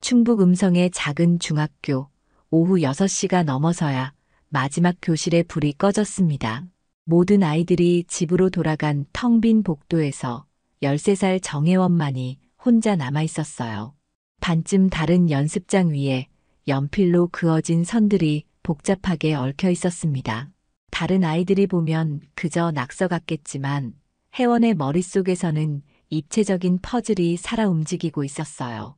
충북 음성의 작은 중학교, 오후 6시가 넘어서야 마지막 교실에 불이 꺼졌습니다. 모든 아이들이 집으로 돌아간 텅 빈 복도에서 13살 정혜원만이 혼자 남아 있었어요. 반쯤 다른 연습장 위에 연필로 그어진 선들이 복잡하게 얽혀 있었습니다. 다른 아이들이 보면 그저 낙서 같겠지만 혜원의 머릿속에서는 입체적인 퍼즐이 살아 움직이고 있었어요.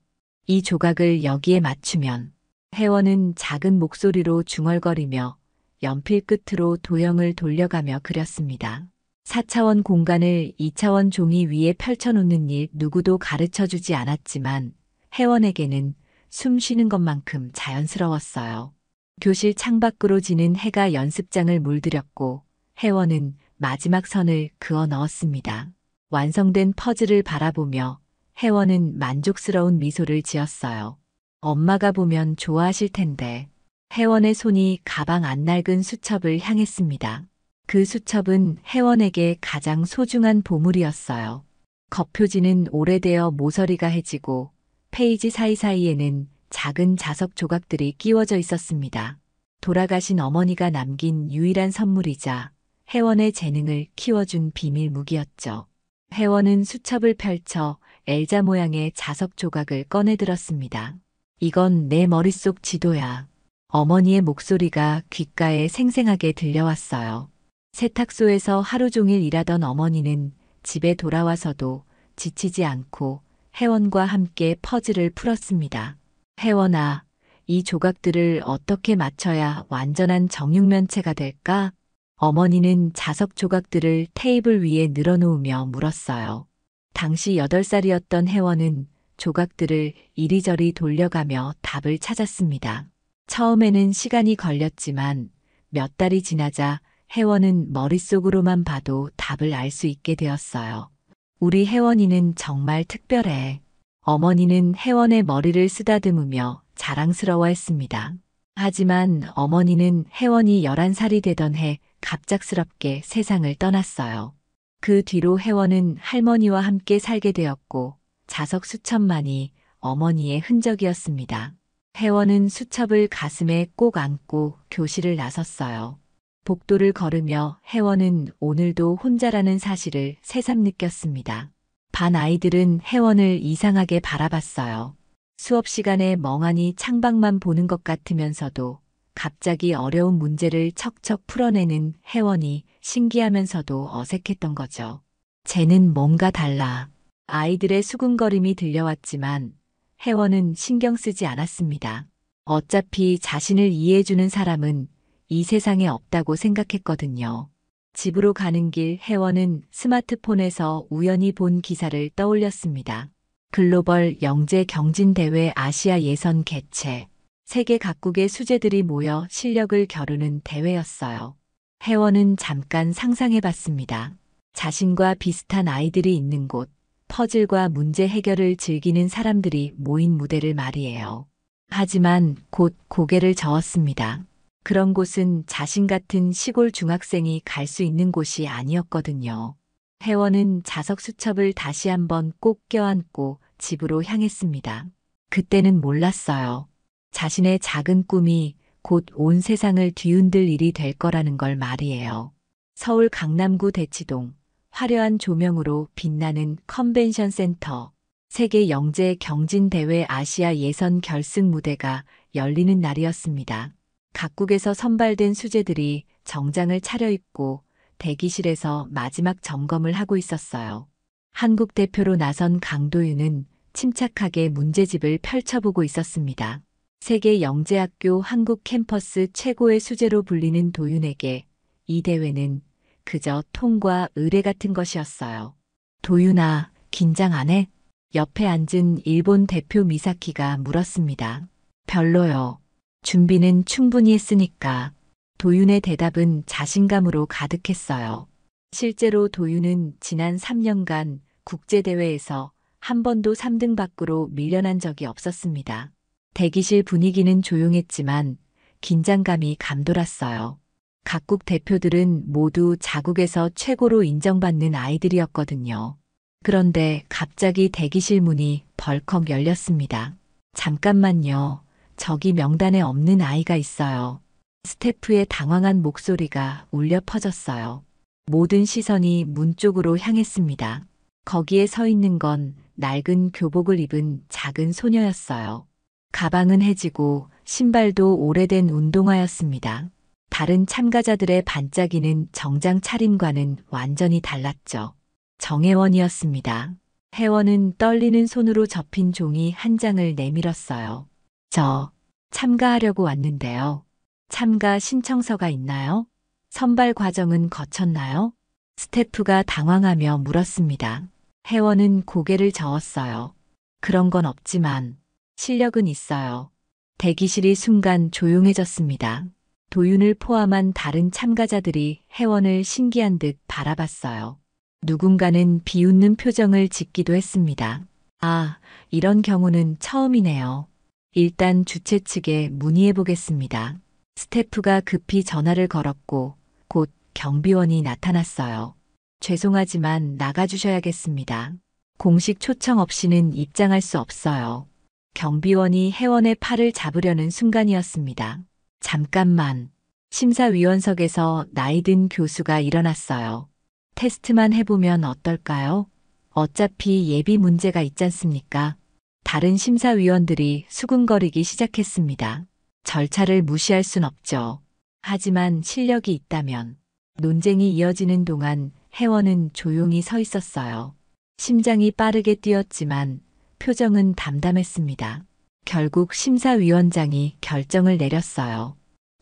이 조각을 여기에 맞추면 혜원은 작은 목소리로 중얼거리며 연필 끝으로 도형을 돌려가며 그렸습니다. 4차원 공간을 2차원 종이 위에 펼쳐놓는 일 누구도 가르쳐주지 않았지만 혜원에게는 숨 쉬는 것만큼 자연스러웠어요. 교실 창밖으로 지는 해가 연습장을 물들였고 혜원은 마지막 선을 그어 넣었습니다. 완성된 퍼즐을 바라보며 혜원은 만족스러운 미소를 지었어요. 엄마가 보면 좋아하실 텐데. 혜원의 손이 가방 안 낡은 수첩을 향했습니다. 그 수첩은 혜원에게 가장 소중한 보물이었어요. 겉표지는 오래되어 모서리가 해지고 페이지 사이사이에는 작은 자석 조각들이 끼워져 있었습니다. 돌아가신 어머니가 남긴 유일한 선물이자 혜원의 재능을 키워준 비밀 무기였죠. 혜원은 수첩을 펼쳐 엘자 모양의 자석 조각을 꺼내들었습니다. 이건 내 머릿속 지도야. 어머니의 목소리가 귓가에 생생하게 들려왔어요. 세탁소에서 하루 종일 일하던 어머니는 집에 돌아와서도 지치지 않고 혜원과 함께 퍼즐을 풀었습니다. 혜원아, 이 조각들을 어떻게 맞춰야 완전한 정육면체가 될까? 어머니는 자석 조각들을 테이블 위에 늘어놓으며 물었어요. 당시 8살이었던 혜원은 조각들을 이리저리 돌려가며 답을 찾았습니다. 처음에는 시간이 걸렸지만 몇 달이 지나자 혜원은 머릿속으로만 봐도 답을 알 수 있게 되었어요. 우리 혜원이는 정말 특별해. 어머니는 혜원의 머리를 쓰다듬으며 자랑스러워했습니다. 하지만 어머니는 혜원이 11살이 되던 해 갑작스럽게 세상을 떠났어요. 그 뒤로 혜원은 할머니와 함께 살게 되었고 자석 수첩만이 어머니의 흔적이었습니다. 혜원은 수첩을 가슴에 꼭 안고 교실을 나섰어요. 복도를 걸으며 혜원은 오늘도 혼자라는 사실을 새삼 느꼈습니다. 반 아이들은 혜원을 이상하게 바라봤어요. 수업 시간에 멍하니 창밖만 보는 것 같으면서도 갑자기 어려운 문제를 척척 풀어내는 혜원이 신기하면서도 어색했던 거죠. 쟤는 뭔가 달라. 아이들의 수군거림이 들려왔지만 혜원은 신경 쓰지 않았습니다. 어차피 자신을 이해해주는 사람은 이 세상에 없다고 생각했거든요. 집으로 가는 길 혜원은 스마트폰에서 우연히 본 기사를 떠올렸습니다. 글로벌 영재 경진대회 아시아 예선 개최. 세계 각국의 수재들이 모여 실력을 겨루는 대회였어요. 혜원은 잠깐 상상해봤습니다. 자신과 비슷한 아이들이 있는 곳, 퍼즐과 문제 해결을 즐기는 사람들이 모인 무대를 말이에요. 하지만 곧 고개를 저었습니다. 그런 곳은 자신 같은 시골 중학생이 갈 수 있는 곳이 아니었거든요. 혜원은 자석 수첩을 다시 한번 꼭 껴안고 집으로 향했습니다. 그때는 몰랐어요. 자신의 작은 꿈이 곧 온 세상을 뒤흔들 일이 될 거라는 걸 말이에요. 서울 강남구 대치동, 화려한 조명으로 빛나는 컨벤션 센터, 세계 영재 경진대회 아시아 예선 결승 무대가 열리는 날이었습니다. 각국에서 선발된 수재들이 정장을 차려입고 대기실에서 마지막 점검을 하고 있었어요. 한국 대표로 나선 강도윤은 침착하게 문제집을 펼쳐보고 있었습니다. 세계 영재학교 한국 캠퍼스 최고의 수재로 불리는 도윤에게 이 대회는 그저 통과 의례 같은 것이었어요. 도윤아, 긴장 안 해? 옆에 앉은 일본 대표 미사키가 물었습니다. 별로요. 준비는 충분히 했으니까. 도윤의 대답은 자신감으로 가득했어요. 실제로 도윤은 지난 3년간 국제대회에서 한 번도 3등 밖으로 밀려난 적이 없었습니다. 대기실 분위기는 조용했지만 긴장감이 감돌았어요. 각국 대표들은 모두 자국에서 최고로 인정받는 아이들이었거든요. 그런데 갑자기 대기실 문이 벌컥 열렸습니다. 잠깐만요. 저기 명단에 없는 아이가 있어요. 스태프의 당황한 목소리가 울려 퍼졌어요. 모든 시선이 문 쪽으로 향했습니다. 거기에 서 있는 건 낡은 교복을 입은 작은 소녀였어요. 가방은 해지고 신발도 오래된 운동화였습니다. 다른 참가자들의 반짝이는 정장 차림과는 완전히 달랐죠. 정혜원이었습니다. 혜원은 떨리는 손으로 접힌 종이 한 장을 내밀었어요. 저 참가하려고 왔는데요. 참가 신청서가 있나요? 선발 과정은 거쳤나요? 스태프가 당황하며 물었습니다. 혜원은 고개를 저었어요. 그런 건 없지만 실력은 있어요. 대기실이 순간 조용해졌습니다. 도윤을 포함한 다른 참가자들이 혜원을 신기한 듯 바라봤어요. 누군가는 비웃는 표정을 짓기도 했습니다. 아, 이런 경우는 처음이네요. 일단 주최 측에 문의해 보겠습니다. 스태프가 급히 전화를 걸었고 곧 경비원이 나타났어요. 죄송하지만 나가주셔야겠습니다. 공식 초청 없이는 입장할 수 없어요. 경비원이 혜원의 팔을 잡으려는 순간이었습니다. 잠깐만. 심사위원석에서 나이든 교수가 일어났어요. 테스트만 해보면 어떨까요? 어차피 예비 문제가 있지 않습니까? 다른 심사위원들이 수군거리기 시작했습니다. 절차를 무시할 순 없죠. 하지만 실력이 있다면. 논쟁이 이어지는 동안 혜원은 조용히 서 있었어요. 심장이 빠르게 뛰었지만 표정은 담담했습니다. 결국 심사위원장이 결정을 내렸어요.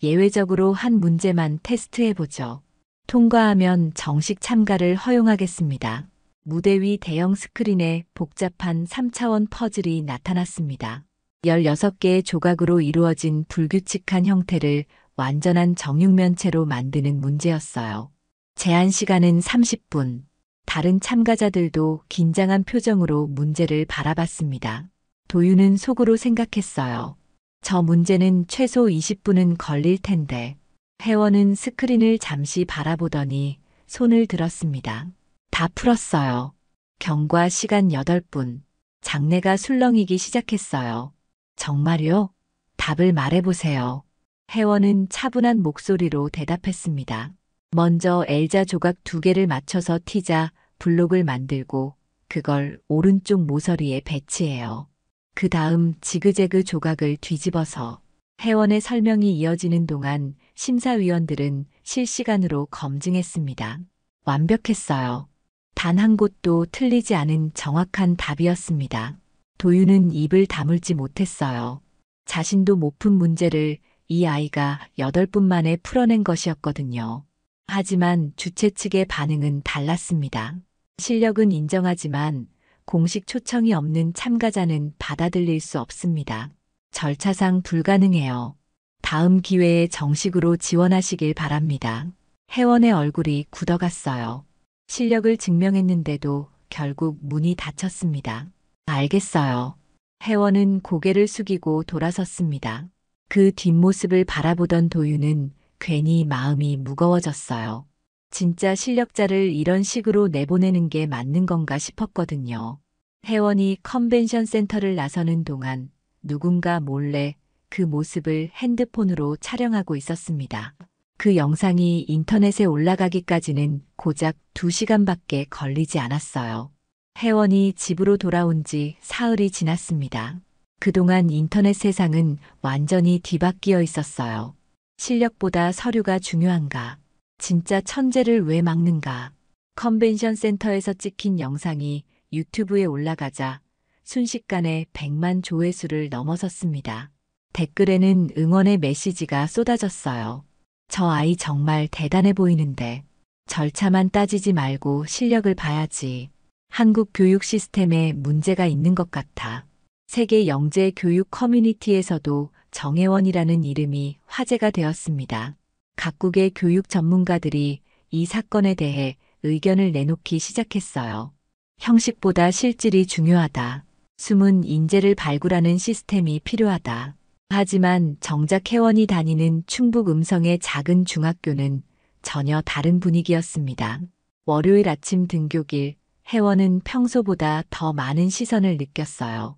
예외적으로 한 문제만 테스트해보죠. 통과하면 정식 참가를 허용하겠습니다. 무대 위 대형 스크린에 복잡한 3차원 퍼즐이 나타났습니다. 16개의 조각으로 이루어진 불규칙한 형태를 완전한 정육면체로 만드는 문제였어요. 제한 시간은 30분. 다른 참가자들도 긴장한 표정으로 문제를 바라봤습니다. 도윤은 속으로 생각했어요. 저 문제는 최소 20분은 걸릴 텐데. 혜원은 스크린을 잠시 바라보더니 손을 들었습니다. 다 풀었어요. 경과 시간 8분. 장내가 술렁이기 시작했어요. 정말요? 답을 말해보세요. 혜원은 차분한 목소리로 대답했습니다. 먼저 L자 조각 2개를 맞춰서 T자 블록을 만들고 그걸 오른쪽 모서리에 배치해요. 그 다음 지그재그 조각을 뒤집어서 혜원의 설명이 이어지는 동안 심사위원들은 실시간으로 검증했습니다. 완벽했어요. 단 한 곳도 틀리지 않은 정확한 답이었습니다. 도윤은 입을 다물지 못했어요. 자신도 못 푼 문제를 이 아이가 8분 만에 풀어낸 것이었거든요. 하지만 주최 측의 반응은 달랐습니다. 실력은 인정하지만 공식 초청이 없는 참가자는 받아들일 수 없습니다. 절차상 불가능해요. 다음 기회에 정식으로 지원하시길 바랍니다. 혜원의 얼굴이 굳어갔어요. 실력을 증명했는데도 결국 문이 닫혔습니다. 알겠어요. 혜원은 고개를 숙이고 돌아섰습니다. 그 뒷모습을 바라보던 도윤은 괜히 마음이 무거워졌어요. 진짜 실력자를 이런 식으로 내보내는 게 맞는 건가 싶었거든요. 혜원이 컨벤션 센터를 나서는 동안 누군가 몰래 그 모습을 핸드폰으로 촬영하고 있었습니다. 그 영상이 인터넷에 올라가기까지는 고작 2시간밖에 걸리지 않았어요. 혜원이 집으로 돌아온 지 사흘이 지났습니다. 그동안 인터넷 세상은 완전히 뒤바뀌어 있었어요. 실력보다 서류가 중요한가? 진짜 천재를 왜 막는가? 컨벤션 센터에서 찍힌 영상이 유튜브에 올라가자 순식간에 100만 조회수를 넘어섰습니다. 댓글에는 응원의 메시지가 쏟아졌어요. 저 아이 정말 대단해 보이는데 절차만 따지지 말고 실력을 봐야지. 한국 교육 시스템에 문제가 있는 것 같아. 세계 영재 교육 커뮤니티에서도 정혜원이라는 이름이 화제가 되었습니다. 각국의 교육 전문가들이 이 사건에 대해 의견을 내놓기 시작했어요. 형식보다 실질이 중요하다. 숨은 인재를 발굴하는 시스템이 필요하다. 하지만 정작 혜원이 다니는 충북 음성의 작은 중학교는 전혀 다른 분위기였습니다. 월요일 아침 등교길, 혜원은 평소보다 더 많은 시선을 느꼈어요.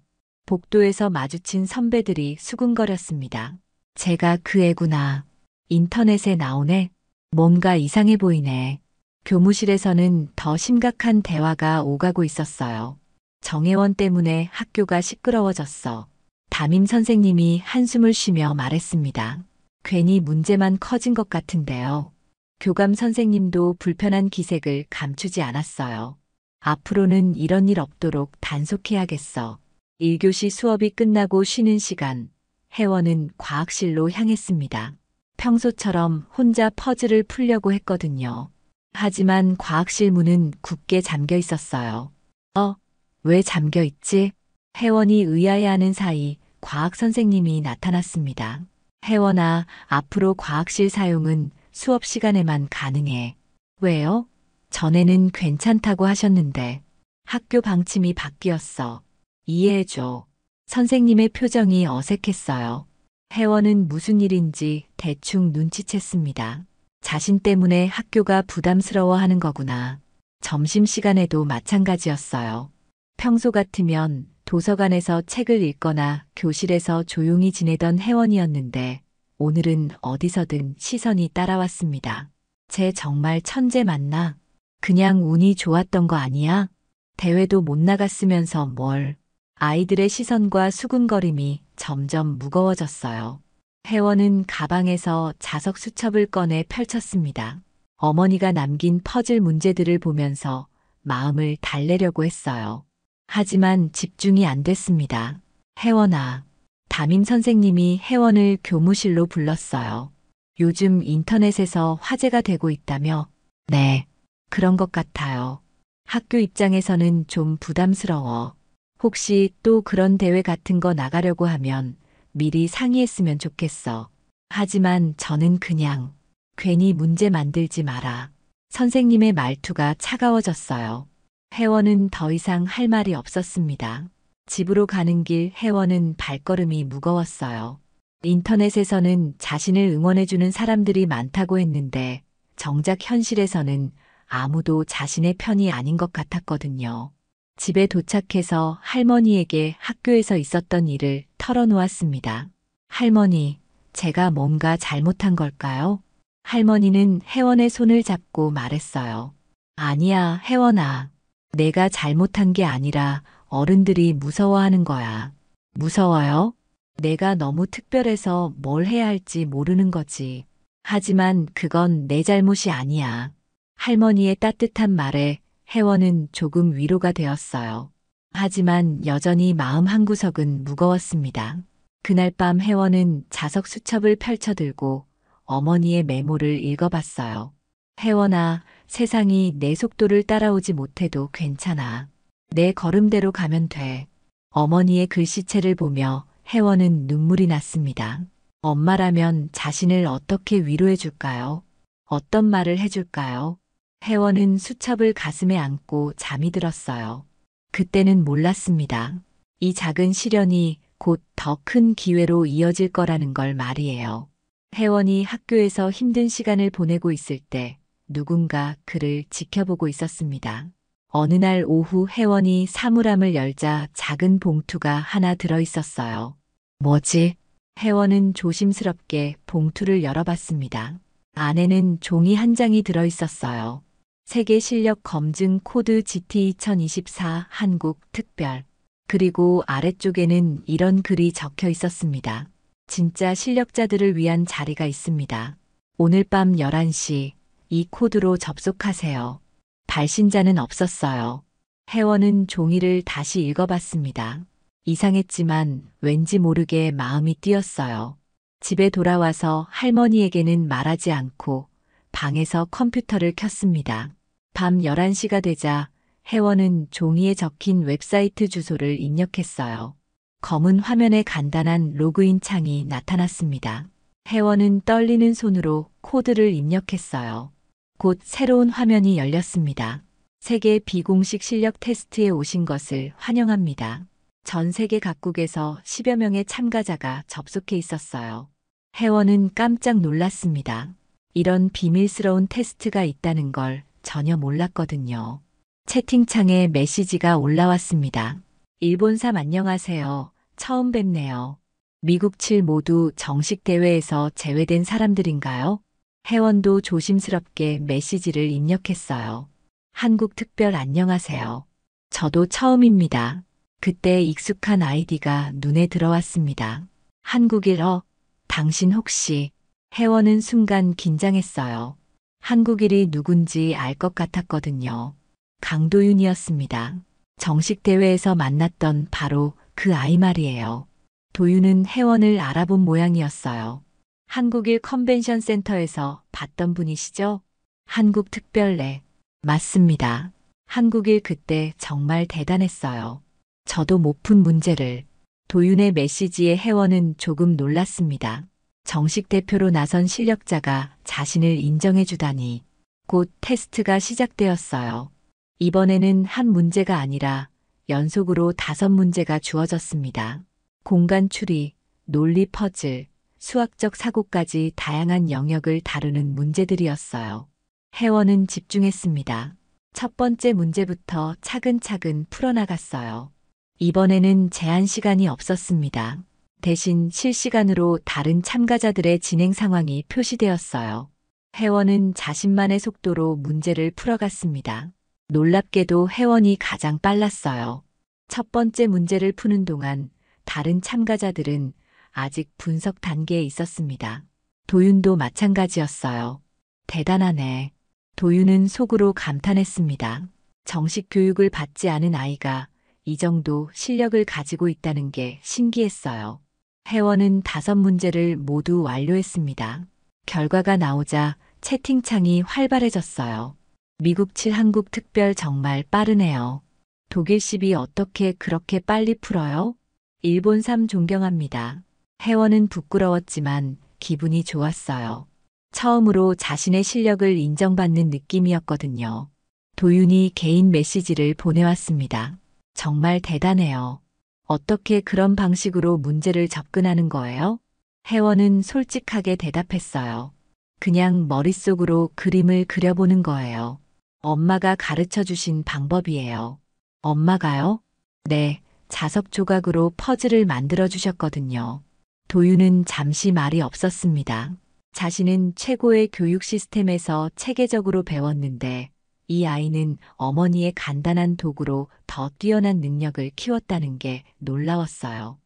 복도에서 마주친 선배들이 수군거렸습니다. 제가 그 애구나. 인터넷에 나오네. 뭔가 이상해 보이네. 교무실에서는 더 심각한 대화가 오가고 있었어요. 정혜원 때문에 학교가 시끄러워졌어. 담임 선생님이 한숨을 쉬며 말했습니다. 괜히 문제만 커진 것 같은데요. 교감 선생님도 불편한 기색을 감추지 않았어요. 앞으로는 이런 일 없도록 단속해야겠어. 1교시 수업이 끝나고 쉬는 시간, 혜원은 과학실로 향했습니다. 평소처럼 혼자 퍼즐을 풀려고 했거든요. 하지만 과학실 문은 굳게 잠겨 있었어요. 왜 잠겨 있지? 혜원이 의아해하는 사이 과학 선생님이 나타났습니다. 혜원아, 앞으로 과학실 사용은 수업 시간에만 가능해. 왜요? 전에는 괜찮다고 하셨는데 학교 방침이 바뀌었어. 이해해줘. 선생님의 표정이 어색했어요. 혜원은 무슨 일인지 대충 눈치챘습니다. 자신 때문에 학교가 부담스러워하는 거구나. 점심시간에도 마찬가지였어요. 평소 같으면 도서관에서 책을 읽거나 교실에서 조용히 지내던 혜원이었는데 오늘은 어디서든 시선이 따라왔습니다. 쟤 정말 천재 맞나? 그냥 운이 좋았던 거 아니야? 대회도 못 나갔으면서 뭘. 아이들의 시선과 수군거림이 점점 무거워졌어요. 혜원은 가방에서 자석 수첩을 꺼내 펼쳤습니다. 어머니가 남긴 퍼즐 문제들을 보면서 마음을 달래려고 했어요. 하지만 집중이 안 됐습니다. 혜원아. 담임 선생님이 혜원을 교무실로 불렀어요. 요즘 인터넷에서 화제가 되고 있다며? 네, 그런 것 같아요. 학교 입장에서는 좀 부담스러워. 혹시 또 그런 대회 같은 거 나가려고 하면 미리 상의했으면 좋겠어. 하지만 저는 그냥 괜히 문제 만들지 마라. 선생님의 말투가 차가워졌어요. 혜원은 더 이상 할 말이 없었습니다. 집으로 가는 길 혜원은 발걸음이 무거웠어요. 인터넷에서는 자신을 응원해주는 사람들이 많다고 했는데 정작 현실에서는 아무도 자신의 편이 아닌 것 같았거든요. 집에 도착해서 할머니에게 학교에서 있었던 일을 털어놓았습니다. 할머니, 제가 뭔가 잘못한 걸까요? 할머니는 혜원의 손을 잡고 말했어요. 아니야, 혜원아. 내가 잘못한 게 아니라 어른들이 무서워하는 거야. 무서워요? 내가 너무 특별해서 뭘 해야 할지 모르는 거지. 하지만 그건 내 잘못이 아니야. 할머니의 따뜻한 말에 혜원은 조금 위로가 되었어요. 하지만 여전히 마음 한구석은 무거웠습니다. 그날 밤 혜원은 자석 수첩을 펼쳐들고 어머니의 메모를 읽어봤어요. 혜원아, 세상이 내 속도를 따라오지 못해도 괜찮아. 내 걸음대로 가면 돼. 어머니의 글씨체를 보며 혜원은 눈물이 났습니다. 엄마라면 자신을 어떻게 위로해 줄까요? 어떤 말을 해줄까요? 혜원은 수첩을 가슴에 안고 잠이 들었어요. 그때는 몰랐습니다. 이 작은 시련이 곧 더 큰 기회로 이어질 거라는 걸 말이에요. 혜원이 학교에서 힘든 시간을 보내고 있을 때 누군가 그를 지켜보고 있었습니다. 어느 날 오후 혜원이 사물함을 열자 작은 봉투가 하나 들어 있었어요. 뭐지? 혜원은 조심스럽게 봉투를 열어봤습니다. 안에는 종이 한 장이 들어 있었어요. 세계 실력 검증 코드 GT 2024 한국 특별. 그리고 아래쪽에는 이런 글이 적혀 있었습니다. 진짜 실력자들을 위한 자리가 있습니다. 오늘 밤 11시 이 코드로 접속하세요. 발신자는 없었어요. 혜원은 종이를 다시 읽어봤습니다. 이상했지만 왠지 모르게 마음이 뛰었어요. 집에 돌아와서 할머니에게는 말하지 않고 방에서 컴퓨터를 켰습니다. 밤 11시가 되자 혜원은 종이에 적힌 웹사이트 주소를 입력했어요. 검은 화면에 간단한 로그인 창이 나타났습니다. 혜원은 떨리는 손으로 코드를 입력했어요. 곧 새로운 화면이 열렸습니다. 세계 비공식 실력 테스트에 오신 것을 환영합니다. 전 세계 각국에서 10여 명의 참가자가 접속해 있었어요. 혜원은 깜짝 놀랐습니다. 이런 비밀스러운 테스트가 있다는 걸 전혀 몰랐거든요. 채팅창에 메시지가 올라왔습니다. 일본삼 안녕하세요. 처음 뵙네요. 미국 7 모두 정식 대회에서 제외된 사람들인가요? 회원도 조심스럽게 메시지를 입력했어요. 한국 특별 안녕하세요. 저도 처음입니다. 그때 익숙한 아이디가 눈에 들어왔습니다. 한국일어, 당신 혹시, 회원은 순간 긴장했어요. 한국일이 누군지 알 것 같았거든요. 강도윤이었습니다. 정식 대회에서 만났던 바로 그 아이 말이에요. 도윤은 회원을 알아본 모양이었어요. 한국일 컨벤션 센터에서 봤던 분이시죠? 한국 특별례. 맞습니다. 한국일 그때 정말 대단했어요. 저도 못 푼 문제를. 도윤의 메시지에 회원은 조금 놀랐습니다. 정식 대표로 나선 실력자가 자신을 인정해 주다니. 곧 테스트가 시작되었어요. 이번에는 한 문제가 아니라 연속으로 5문제가 주어졌습니다. 공간 추리, 논리 퍼즐, 수학적 사고까지 다양한 영역을 다루는 문제들이었어요. 회원은 집중했습니다. 첫 번째 문제부터 차근차근 풀어나갔어요. 이번에는 제한 시간이 없었습니다. 대신 실시간으로 다른 참가자들의 진행 상황이 표시되었어요. 회원은 자신만의 속도로 문제를 풀어갔습니다. 놀랍게도 회원이 가장 빨랐어요. 첫 번째 문제를 푸는 동안 다른 참가자들은 아직 분석 단계에 있었습니다. 도윤도 마찬가지였어요. 대단하네. 도윤은 속으로 감탄했습니다. 정식 교육을 받지 않은 아이가 이 정도 실력을 가지고 있다는 게 신기했어요. 회원은 5문제를 모두 완료했습니다. 결과가 나오자 채팅창이 활발해졌어요. 미국 7 한국 특별 정말 빠르네요. 독일 12 어떻게 그렇게 빨리 풀어요? 일본 3 존경합니다. 회원은 부끄러웠지만 기분이 좋았어요. 처음으로 자신의 실력을 인정받는 느낌이었거든요. 도윤이 개인 메시지를 보내왔습니다. 정말 대단해요. 어떻게 그런 방식으로 문제를 접근하는 거예요? 회원은 솔직하게 대답했어요. 그냥 머릿속으로 그림을 그려보는 거예요. 엄마가 가르쳐 주신 방법이에요. 엄마가요? 네, 자석 조각으로 퍼즐을 만들어 주셨거든요. 도윤은 잠시 말이 없었습니다. 자신은 최고의 교육 시스템에서 체계적으로 배웠는데 이 아이는 어머니의 간단한 도구로 더 뛰어난 능력을 키웠다는 게 놀라웠어요.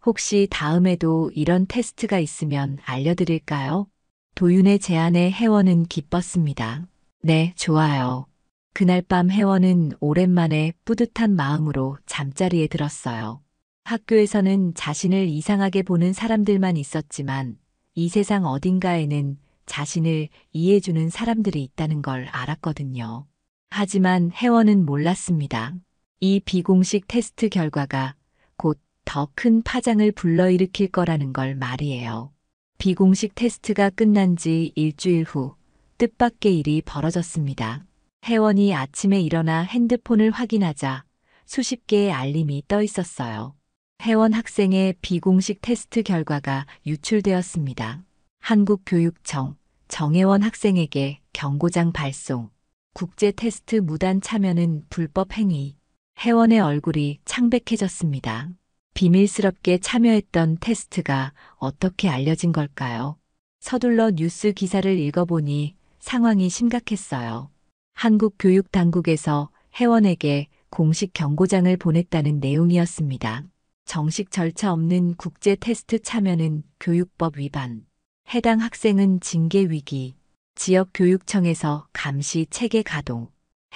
혹시 다음에도 이런 테스트가 있으면 알려드릴까요? 도윤의 제안에 회원은 기뻤습니다. 네, 좋아요. 그날 밤 회원은 오랜만에 뿌듯한 마음으로 잠자리에 들었어요. 학교에서는 자신을 이상하게 보는 사람들만 있었지만 이 세상 어딘가에는 자신을 이해해주는 사람들이 있다는 걸 알았거든요. 하지만 회원은 몰랐습니다. 이 비공식 테스트 결과가 곧 더 큰 파장을 불러일으킬 거라는 걸 말이에요. 비공식 테스트가 끝난 지 일주일 후 뜻밖의 일이 벌어졌습니다. 회원이 아침에 일어나 핸드폰을 확인하자 수십 개의 알림이 떠 있었어요. 회원 학생의 비공식 테스트 결과가 유출되었습니다. 한국교육청, 정혜원 학생에게 경고장 발송. 국제 테스트 무단 참여는 불법 행위. 회원의 얼굴이 창백해졌습니다. 비밀스럽게 참여했던 테스트가 어떻게 알려진 걸까요? 서둘러 뉴스 기사를 읽어보니 상황이 심각했어요. 한국 교육 당국에서 회원에게 공식 경고장을 보냈다는 내용이었습니다. 정식 절차 없는 국제 테스트 참여는 교육법 위반. 해당 학생은 징계 위기. 지역교육청에서 감시 체계 가동.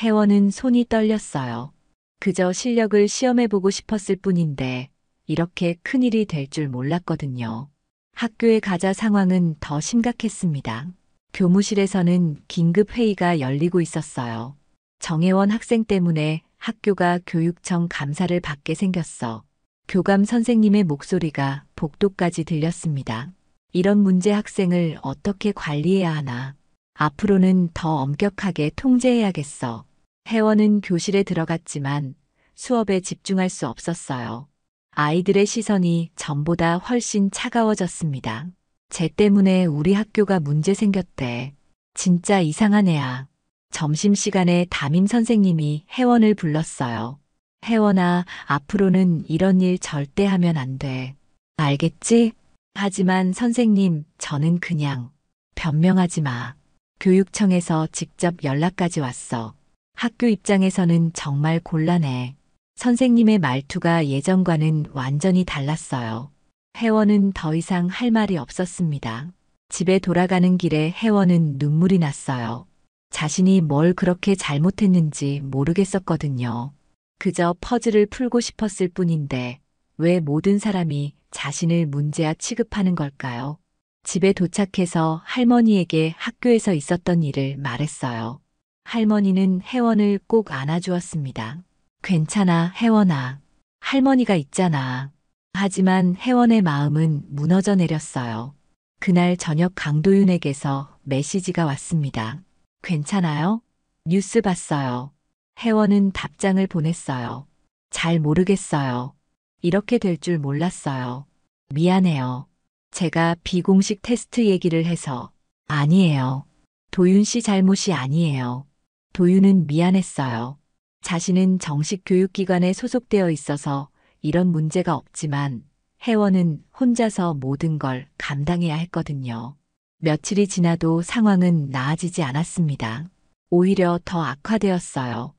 회원은 손이 떨렸어요. 그저 실력을 시험해보고 싶었을 뿐인데 이렇게 큰일이 될 줄 몰랐거든요. 학교에 가자 상황은 더 심각했습니다. 교무실에서는 긴급 회의가 열리고 있었어요. 정혜원 학생 때문에 학교가 교육청 감사를 받게 생겼어. 교감 선생님의 목소리가 복도까지 들렸습니다. 이런 문제 학생을 어떻게 관리해야 하나. 앞으로는 더 엄격하게 통제해야겠어. 회원은 교실에 들어갔지만 수업에 집중할 수 없었어요. 아이들의 시선이 전보다 훨씬 차가워졌습니다. 쟤 때문에 우리 학교가 문제 생겼대. 진짜 이상한 애야. 점심시간에 담임 선생님이 회원을 불렀어요. 혜원아, 앞으로는 이런 일 절대 하면 안 돼. 알겠지? 하지만 선생님, 저는 그냥 변명하지 마. 교육청에서 직접 연락까지 왔어. 학교 입장에서는 정말 곤란해. 선생님의 말투가 예전과는 완전히 달랐어요. 혜원은 더 이상 할 말이 없었습니다. 집에 돌아가는 길에 혜원은 눈물이 났어요. 자신이 뭘 그렇게 잘못했는지 모르겠었거든요. 그저 퍼즐을 풀고 싶었을 뿐인데 왜 모든 사람이 자신을 문제아 취급하는 걸까요? 집에 도착해서 할머니에게 학교에서 있었던 일을 말했어요. 할머니는 혜원을 꼭 안아주었습니다. 괜찮아, 혜원아. 할머니가 있잖아. 하지만 혜원의 마음은 무너져 내렸어요. 그날 저녁 강도윤에게서 메시지가 왔습니다. 괜찮아요? 뉴스 봤어요. 혜원은 답장을 보냈어요. 잘 모르겠어요. 이렇게 될 줄 몰랐어요. 미안해요. 제가 비공식 테스트 얘기를 해서. 아니에요. 도윤 씨 잘못이 아니에요. 도윤은 미안했어요. 자신은 정식 교육기관에 소속되어 있어서 이런 문제가 없지만 혜원은 혼자서 모든 걸 감당해야 했거든요. 며칠이 지나도 상황은 나아지지 않았습니다. 오히려 더 악화되었어요.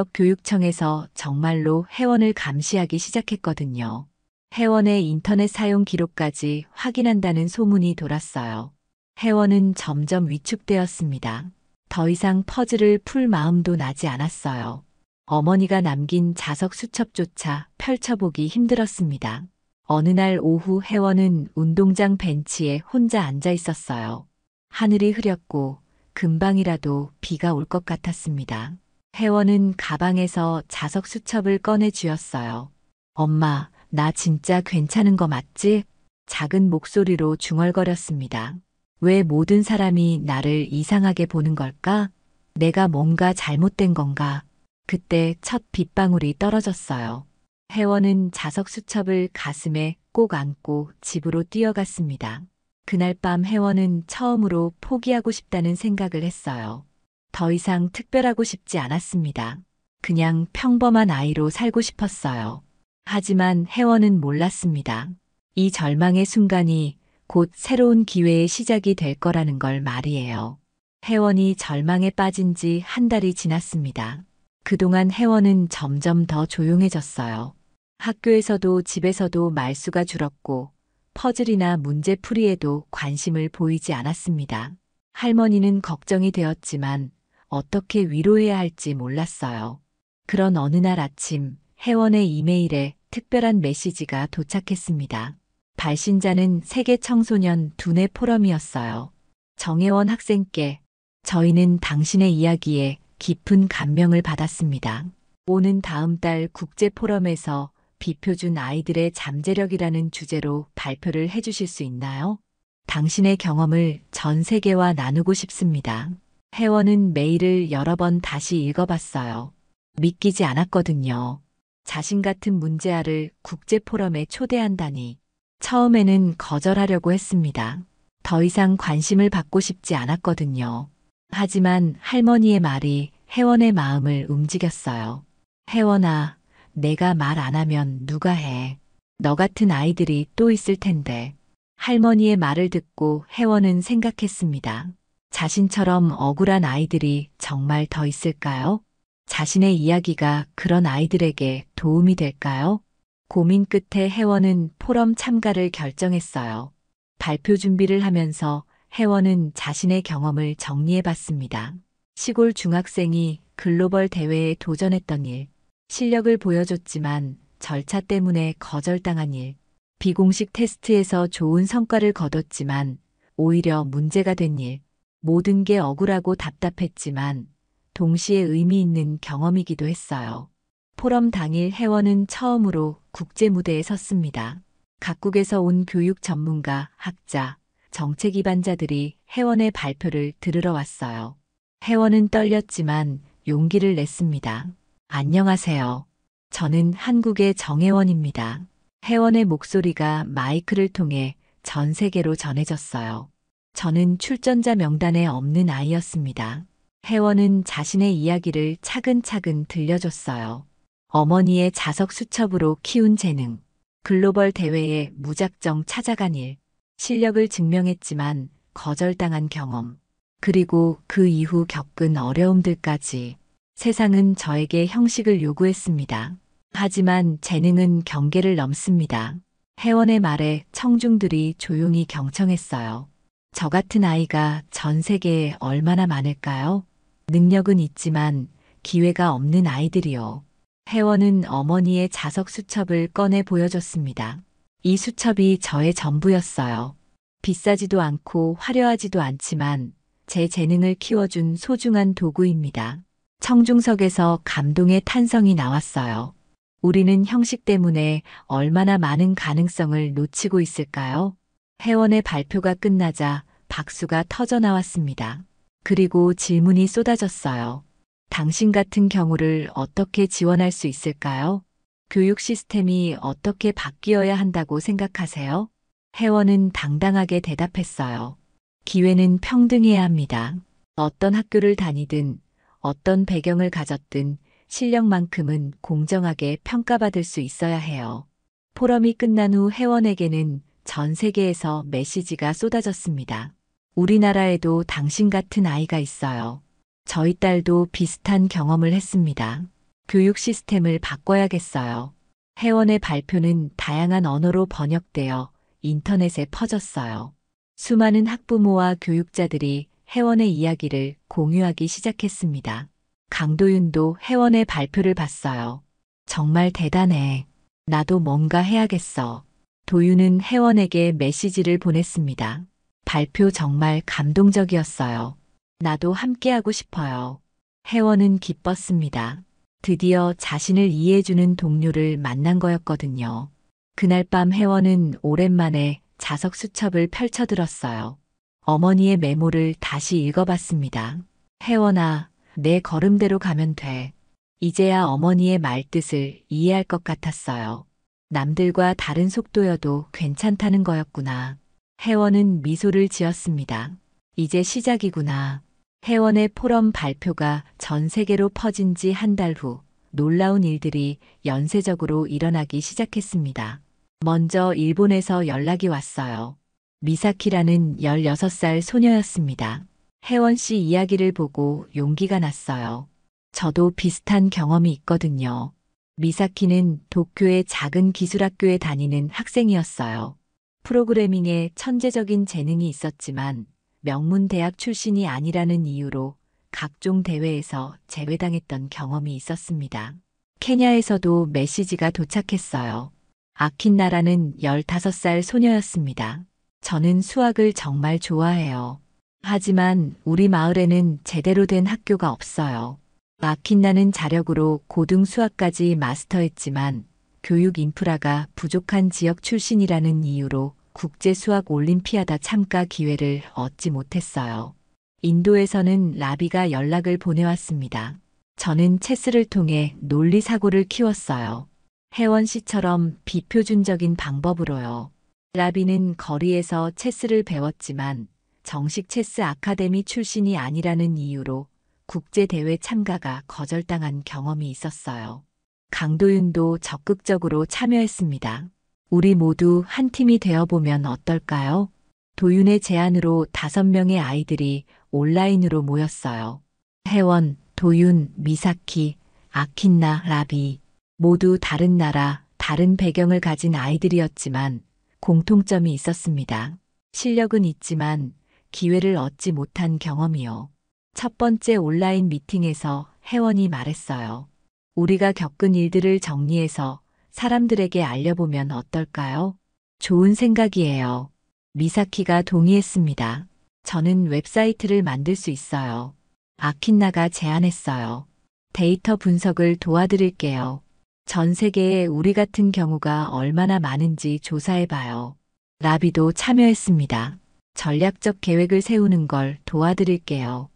지역교육청에서 정말로 혜원을 감시하기 시작했거든요. 혜원의 인터넷 사용 기록까지 확인한다는 소문이 돌았어요. 혜원은 점점 위축되었습니다. 더 이상 퍼즐을 풀 마음도 나지 않았어요. 어머니가 남긴 자석 수첩조차 펼쳐보기 힘들었습니다. 어느 날 오후 혜원은 운동장 벤치에 혼자 앉아 있었어요. 하늘이 흐렸고 금방이라도 비가 올 것 같았습니다. 혜원은 가방에서 자석 수첩을 꺼내 쥐었어요. 엄마, 나 진짜 괜찮은 거 맞지? 작은 목소리로 중얼거렸습니다. 왜 모든 사람이 나를 이상하게 보는 걸까? 내가 뭔가 잘못된 건가? 그때 첫 빗방울이 떨어졌어요. 혜원은 자석 수첩을 가슴에 꼭 안고 집으로 뛰어갔습니다. 그날 밤 혜원은 처음으로 포기하고 싶다는 생각을 했어요. 더 이상 특별하고 싶지 않았습니다. 그냥 평범한 아이로 살고 싶었어요. 하지만 혜원은 몰랐습니다. 이 절망의 순간이 곧 새로운 기회의 시작이 될 거라는 걸 말이에요. 혜원이 절망에 빠진 지 한 달이 지났습니다. 그동안 혜원은 점점 더 조용해졌어요. 학교에서도 집에서도 말수가 줄었고 퍼즐이나 문제풀이에도 관심을 보이지 않았습니다. 할머니는 걱정이 되었지만 어떻게 위로해야 할지 몰랐어요. 그런 어느 날 아침 혜원의 이메일에 특별한 메시지가 도착했습니다. 발신자는 세계 청소년 두뇌 포럼이었어요. 정혜원 학생께 저희는 당신의 이야기에 깊은 감명을 받았습니다. 오는 다음 달 국제 포럼에서 비표준 아이들의 잠재력이라는 주제로 발표를 해주실 수 있나요? 당신의 경험을 전 세계와 나누고 싶습니다. 혜원은 메일을 여러 번 다시 읽어봤어요. 믿기지 않았거든요. 자신 같은 문제아를 국제 포럼에 초대한다니. 처음에는 거절하려고 했습니다. 더 이상 관심을 받고 싶지 않았거든요. 하지만 할머니의 말이 혜원의 마음을 움직였어요. 혜원아, 내가 말 안 하면 누가 해. 너 같은 아이들이 또 있을 텐데. 할머니의 말을 듣고 혜원은 생각했습니다. 자신처럼 억울한 아이들이 정말 더 있을까요? 자신의 이야기가 그런 아이들에게 도움이 될까요? 고민 끝에 혜원은 포럼 참가를 결정했어요. 발표 준비를 하면서 혜원은 자신의 경험을 정리해 봤습니다. 시골 중학생이 글로벌 대회에 도전했던 일, 실력을 보여줬지만 절차 때문에 거절당한 일, 비공식 테스트에서 좋은 성과를 거뒀지만 오히려 문제가 된 일, 모든 게 억울하고 답답했지만 동시에 의미 있는 경험이기도 했어요. 포럼 당일 혜원은 처음으로 국제 무대에 섰습니다. 각국에서 온 교육 전문가, 학자, 정책 입안자들이 혜원의 발표를 들으러 왔어요. 혜원은 떨렸지만 용기를 냈습니다. 안녕하세요. 저는 한국의 정혜원입니다. 혜원의 목소리가 마이크를 통해 전 세계로 전해졌어요. 저는 출전자 명단에 없는 아이였습니다. 혜원은 자신의 이야기를 차근차근 들려줬어요. 어머니의 자석 수첩으로 키운 재능, 글로벌 대회에 무작정 찾아간 일, 실력을 증명했지만 거절당한 경험, 그리고 그 이후 겪은 어려움들까지 세상은 저에게 형식을 요구했습니다. 하지만 재능은 경계를 넘습니다. 회원의 말에 청중들이 조용히 경청했어요. 저 같은 아이가 전 세계에 얼마나 많을까요? 능력은 있지만 기회가 없는 아이들이요. 회원은 어머니의 자석 수첩을 꺼내 보여줬습니다. 이 수첩이 저의 전부였어요. 비싸지도 않고 화려하지도 않지만 제 재능을 키워준 소중한 도구입니다. 청중석에서 감동의 탄성이 나왔어요. 우리는 형식 때문에 얼마나 많은 가능성을 놓치고 있을까요? 회원의 발표가 끝나자 박수가 터져 나왔습니다. 그리고 질문이 쏟아졌어요. 당신 같은 경우를 어떻게 지원할 수 있을까요? 교육 시스템이 어떻게 바뀌어야 한다고 생각하세요? 회원은 당당하게 대답했어요. 기회는 평등해야 합니다. 어떤 학교를 다니든 어떤 배경을 가졌든 실력만큼은 공정하게 평가받을 수 있어야 해요. 포럼이 끝난 후 회원에게는 전 세계에서 메시지가 쏟아졌습니다. 우리나라에도 당신 같은 아이가 있어요. 저희 딸도 비슷한 경험을 했습니다. 교육 시스템을 바꿔야겠어요. 회원의 발표는 다양한 언어로 번역되어 인터넷에 퍼졌어요. 수많은 학부모와 교육자들이 회원의 이야기를 공유하기 시작했습니다. 강도윤도 회원의 발표를 봤어요. 정말 대단해. 나도 뭔가 해야겠어. 도윤은 회원에게 메시지를 보냈습니다. 발표 정말 감동적이었어요. 나도 함께하고 싶어요. 회원은 기뻤습니다. 드디어 자신을 이해해주는 동료를 만난 거였거든요. 그날 밤 회원은 오랜만에 자석 수첩을 펼쳐들었어요. 어머니의 메모를 다시 읽어봤습니다. 회원아, 내 걸음대로 가면 돼. 이제야 어머니의 말뜻을 이해할 것 같았어요. 남들과 다른 속도여도 괜찮다는 거였구나. 회원은 미소를 지었습니다. 이제 시작이구나. 회원의 포럼 발표가 전 세계로 퍼진 지 한 달 후 놀라운 일들이 연쇄적으로 일어나기 시작했습니다. 먼저 일본에서 연락이 왔어요. 미사키라는 16살 소녀였습니다. 혜원 씨 이야기를 보고 용기가 났어요. 저도 비슷한 경험이 있거든요. 미사키는 도쿄의 작은 기술학교에 다니는 학생이었어요. 프로그래밍에 천재적인 재능이 있었지만 명문 대학 출신이 아니라는 이유로 각종 대회에서 제외당했던 경험이 있었습니다. 케냐에서도 메시지가 도착했어요. 아킨나라는 15살 소녀였습니다. 저는 수학을 정말 좋아해요. 하지만 우리 마을에는 제대로 된 학교가 없어요. 아킨나는 자력으로 고등 수학까지 마스터했지만 교육 인프라가 부족한 지역 출신이라는 이유로 국제 수학 올림피아다 참가 기회를 얻지 못했어요. 인도에서는 라비가 연락을 보내왔습니다. 저는 체스를 통해 논리 사고를 키웠어요. 혜원 씨처럼 비표준적인 방법으로요. 라비는 거리에서 체스를 배웠지만 정식 체스 아카데미 출신이 아니라는 이유로 국제대회 참가가 거절당한 경험이 있었어요. 강도윤도 적극적으로 참여했습니다. 우리 모두 한 팀이 되어보면 어떨까요? 도윤의 제안으로 5명의 아이들이 온라인으로 모였어요. 혜원, 도윤, 미사키, 아킨나, 라비. 모두 다른 나라, 다른 배경을 가진 아이들이었지만 공통점이 있었습니다. 실력은 있지만 기회를 얻지 못한 경험이요. 첫 번째 온라인 미팅에서 혜원이 말했어요. 우리가 겪은 일들을 정리해서 사람들에게 알려보면 어떨까요? 좋은 생각이에요. 미사키가 동의했습니다. 저는 웹사이트를 만들 수 있어요. 아킨나가 제안했어요. 데이터 분석을 도와드릴게요. 전 세계에 우리 같은 경우가 얼마나 많은지 조사해봐요. 라비도 참여했습니다. 전략적 계획을 세우는 걸 도와드릴게요.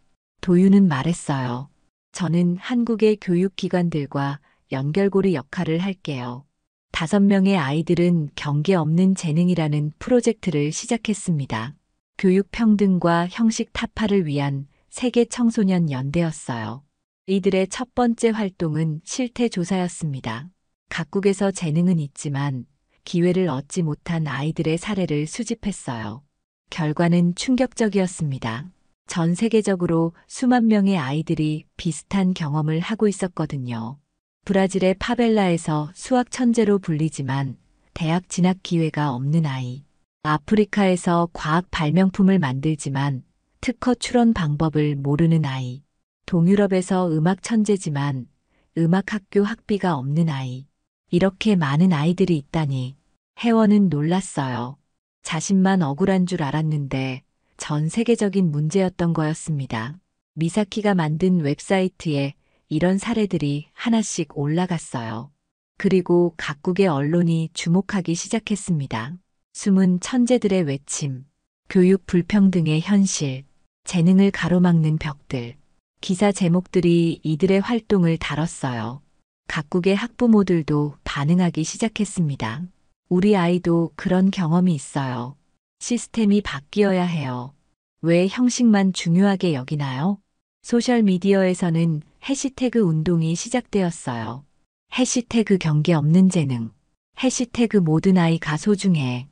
도윤은 말했어요. 저는 한국의 교육기관들과 연결고리 역할을 할게요. 5명의 아이들은 경계 없는 재능이라는 프로젝트를 시작했습니다. 교육 평등과 형식 타파를 위한 세계 청소년 연대였어요. 이들의 첫 번째 활동은 실태 조사였습니다. 각국에서 재능은 있지만 기회를 얻지 못한 아이들의 사례를 수집했어요. 결과는 충격적이었습니다. 전 세계적으로 수만 명의 아이들이 비슷한 경험을 하고 있었거든요. 브라질의 파벨라에서 수학 천재로 불리지만 대학 진학 기회가 없는 아이. 아프리카에서 과학 발명품을 만들지만 특허 출원 방법을 모르는 아이. 동유럽에서 음악 천재지만 음악 학교 학비가 없는 아이. 이렇게 많은 아이들이 있다니 혜원은 놀랐어요. 자신만 억울한 줄 알았는데 전 세계적인 문제였던 거였습니다. 미사키가 만든 웹사이트에 이런 사례들이 하나씩 올라갔어요. 그리고 각국의 언론이 주목하기 시작했습니다. 숨은 천재들의 외침, 교육 불평등의 현실, 재능을 가로막는 벽들. 기사 제목들이 이들의 활동을 다뤘어요. 각국의 학부모들도 반응하기 시작했습니다. 우리 아이도 그런 경험이 있어요. 시스템이 바뀌어야 해요. 왜 형식만 중요하게 여기나요? 소셜미디어에서는 해시태그 운동이 시작되었어요. 해시태그 경계 없는 재능. 해시태그 모든 아이가 소중해.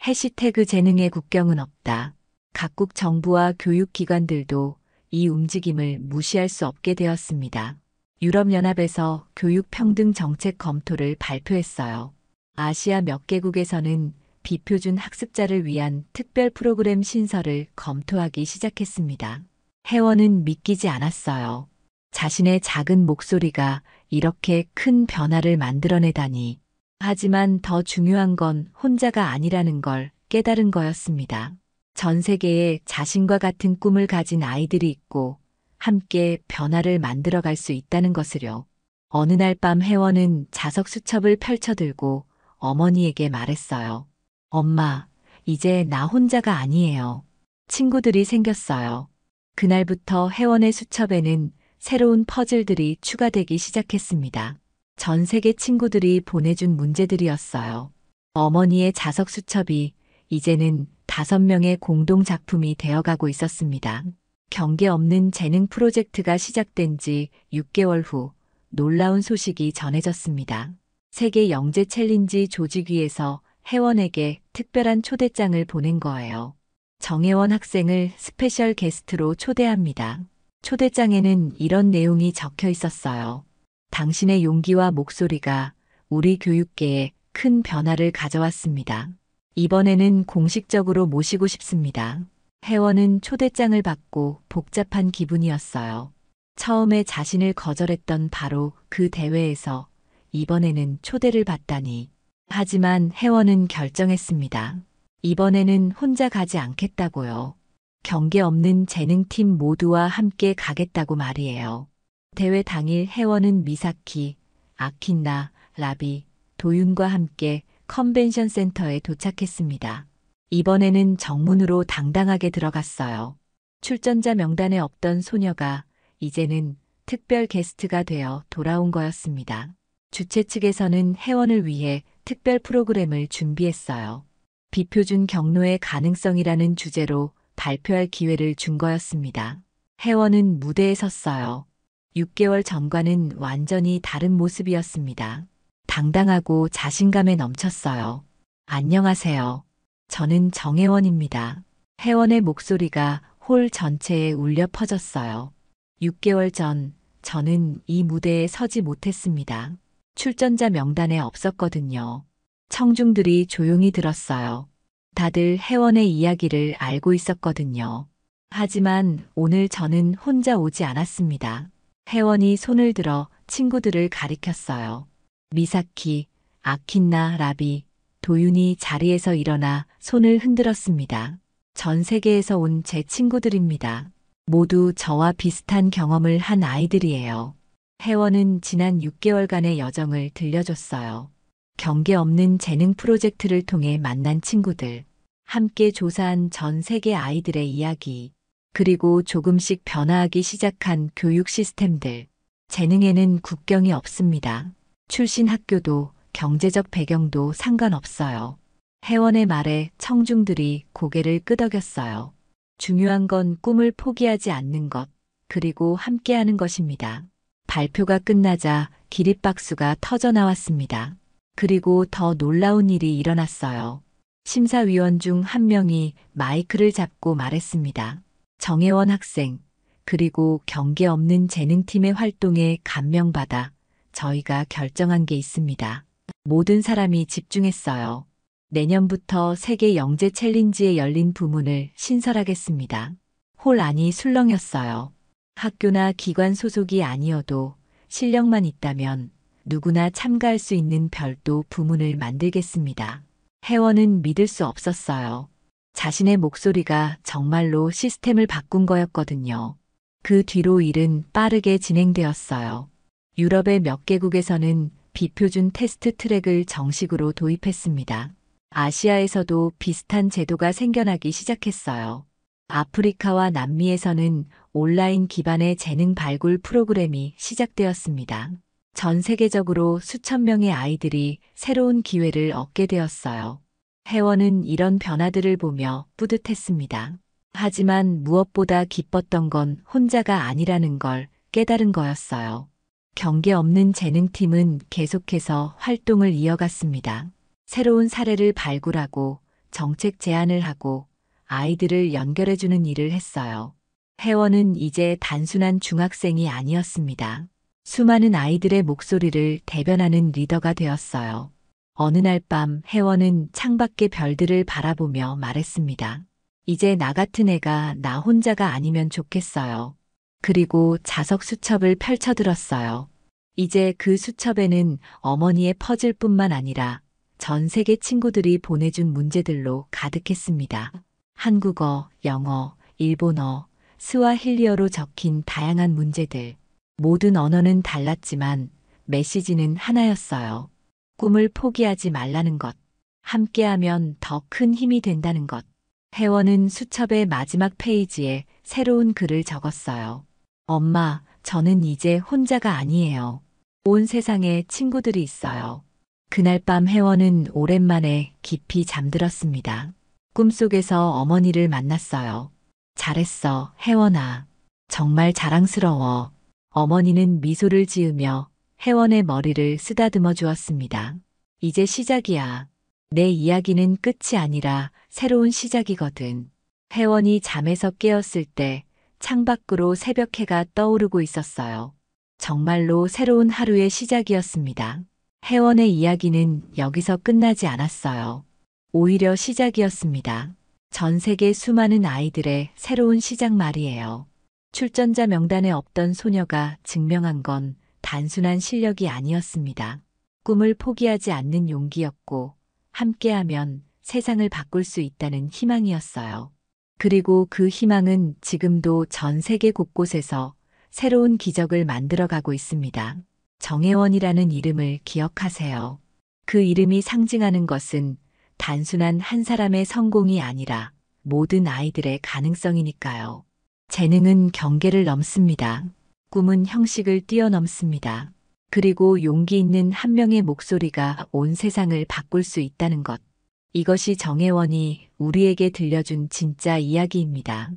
해시태그 재능의 국경은 없다. 각국 정부와 교육기관들도 이 움직임을 무시할 수 없게 되었습니다. 유럽연합에서 교육평등 정책 검토를 발표했어요. 아시아 몇 개국에서는 비표준 학습자를 위한 특별 프로그램 신설을 검토하기 시작했습니다. 혜원은 믿기지 않았어요. 자신의 작은 목소리가 이렇게 큰 변화를 만들어내다니. 하지만 더 중요한 건 혼자가 아니라는 걸 깨달은 거였습니다. 전 세계에 자신과 같은 꿈을 가진 아이들이 있고 함께 변화를 만들어갈 수 있다는 것을요. 어느 날 밤 혜원은 자석 수첩을 펼쳐들고 어머니에게 말했어요. 엄마, 이제 나 혼자가 아니에요. 친구들이 생겼어요. 그날부터 혜원의 수첩에는 새로운 퍼즐들이 추가되기 시작했습니다. 전 세계 친구들이 보내준 문제들이었어요. 어머니의 자석 수첩이 이제는 5명의 공동 작품이 되어가고 있었습니다. 경계 없는 재능 프로젝트가 시작된 지 6개월 후 놀라운 소식이 전해졌습니다. 세계 영재 챌린지 조직위에서 혜원에게 특별한 초대장을 보낸 거예요. 정혜원 학생을 스페셜 게스트로 초대합니다. 초대장에는 이런 내용이 적혀 있었어요. 당신의 용기와 목소리가 우리 교육계에 큰 변화를 가져왔습니다. 이번에는 공식적으로 모시고 싶습니다. 혜원은 초대장을 받고 복잡한 기분이었어요. 처음에 자신을 거절했던 바로 그 대회에서 이번에는 초대를 받다니. 하지만 혜원은 결정했습니다. 이번에는 혼자 가지 않겠다고요. 경계 없는 재능팀 모두와 함께 가겠다고 말이에요. 대회 당일 혜원은 미사키, 아킨나, 라비, 도윤과 함께 컨벤션 센터에 도착했습니다. 이번에는 정문으로 당당하게 들어갔어요. 출전자 명단에 없던 소녀가 이제는 특별 게스트가 되어 돌아온 거였습니다. 주최 측에서는 혜원을 위해 특별 프로그램을 준비했어요. 비표준 경로의 가능성이라는 주제로 발표할 기회를 준 거였습니다. 혜원은 무대에 섰어요. 6개월 전과는 완전히 다른 모습이었습니다. 당당하고 자신감에 넘쳤어요. 안녕하세요. 저는 정혜원입니다. 혜원의 목소리가 홀 전체에 울려 퍼졌어요. 6개월 전 저는 이 무대에 서지 못했습니다. 출전자 명단에 없었거든요. 청중들이 조용히 들었어요. 다들 혜원의 이야기를 알고 있었거든요. 하지만 오늘 저는 혼자 오지 않았습니다. 혜원이 손을 들어 친구들을 가리켰어요. 미사키, 아킨나, 라비, 도윤이 자리에서 일어나 손을 흔들었습니다. 전 세계에서 온 제 친구들입니다. 모두 저와 비슷한 경험을 한 아이들이에요. 혜원은 지난 6개월간의 여정을 들려줬어요. 경계 없는 재능 프로젝트를 통해 만난 친구들, 함께 조사한 전 세계 아이들의 이야기, 그리고 조금씩 변화하기 시작한 교육 시스템들. 재능에는 국경이 없습니다. 출신 학교도 경제적 배경도 상관없어요. 혜원의 말에 청중들이 고개를 끄덕였어요. 중요한 건 꿈을 포기하지 않는 것, 그리고 함께하는 것입니다. 발표가 끝나자 기립박수가 터져 나왔습니다. 그리고 더 놀라운 일이 일어났어요. 심사위원 중 한 명이 마이크를 잡고 말했습니다. 정혜원 학생, 그리고 경계 없는 재능팀의 활동에 감명받아 저희가 결정한 게 있습니다. 모든 사람이 집중했어요. 내년부터 세계 영재 챌린지에 열린 부문을 신설하겠습니다. 홀 안이 술렁였어요. 학교나 기관 소속이 아니어도 실력만 있다면 누구나 참가할 수 있는 별도 부문을 만들겠습니다. 혜원은 믿을 수 없었어요. 자신의 목소리가 정말로 시스템을 바꾼 거였거든요. 그 뒤로 일은 빠르게 진행되었어요. 유럽의 몇 개국에서는 비표준 테스트 트랙을 정식으로 도입했습니다. 아시아에서도 비슷한 제도가 생겨나기 시작했어요. 아프리카와 남미에서는 온라인 기반의 재능 발굴 프로그램이 시작되었습니다. 전 세계적으로 수천 명의 아이들이 새로운 기회를 얻게 되었어요. 혜원은 이런 변화들을 보며 뿌듯했습니다. 하지만 무엇보다 기뻤던 건 혼자가 아니라는 걸 깨달은 거였어요. 경계 없는 재능팀은 계속해서 활동을 이어갔습니다. 새로운 사례를 발굴하고 정책 제안을 하고 아이들을 연결해주는 일을 했어요. 혜원은 이제 단순한 중학생이 아니었습니다. 수많은 아이들의 목소리를 대변하는 리더가 되었어요. 어느 날 밤 혜원은 창밖의 별들을 바라보며 말했습니다. 이제 나 같은 애가 나 혼자가 아니면 좋겠어요. 그리고 자석 수첩을 펼쳐들었어요. 이제 그 수첩에는 어머니의 퍼즐뿐만 아니라 전 세계 친구들이 보내준 문제들로 가득했습니다. 한국어, 영어, 일본어, 스와힐리어로 적힌 다양한 문제들. 모든 언어는 달랐지만 메시지는 하나였어요. 꿈을 포기하지 말라는 것. 함께하면 더 큰 힘이 된다는 것. 혜원은 수첩의 마지막 페이지에 새로운 글을 적었어요. 엄마, 저는 이제 혼자가 아니에요. 온 세상에 친구들이 있어요. 그날 밤 혜원은 오랜만에 깊이 잠들었습니다. 꿈속에서 어머니를 만났어요. 잘했어, 혜원아. 정말 자랑스러워. 어머니는 미소를 지으며 혜원의 머리를 쓰다듬어 주었습니다. 이제 시작이야. 내 이야기는 끝이 아니라 새로운 시작이거든. 혜원이 잠에서 깨었을 때 창밖으로 새벽해가 떠오르고 있었어요. 정말로 새로운 하루의 시작이었습니다. 혜원의 이야기는 여기서 끝나지 않았어요. 오히려 시작이었습니다. 전 세계 수많은 아이들의 새로운 시작 말이에요. 출전자 명단에 없던 소녀가 증명한 건 단순한 실력이 아니었습니다. 꿈을 포기하지 않는 용기였고, 함께하면 세상을 바꿀 수 있다는 희망이었어요. 그리고 그 희망은 지금도 전 세계 곳곳에서 새로운 기적을 만들어가고 있습니다. 정혜원이라는 이름을 기억하세요. 그 이름이 상징하는 것은 단순한 한 사람의 성공이 아니라 모든 아이들의 가능성이니까요. 재능은 경계를 넘습니다. 꿈은 형식을 뛰어넘습니다. 그리고 용기 있는 한 명의 목소리가 온 세상을 바꿀 수 있다는 것. 이것이 정혜원이 우리에게 들려준 진짜 이야기입니다.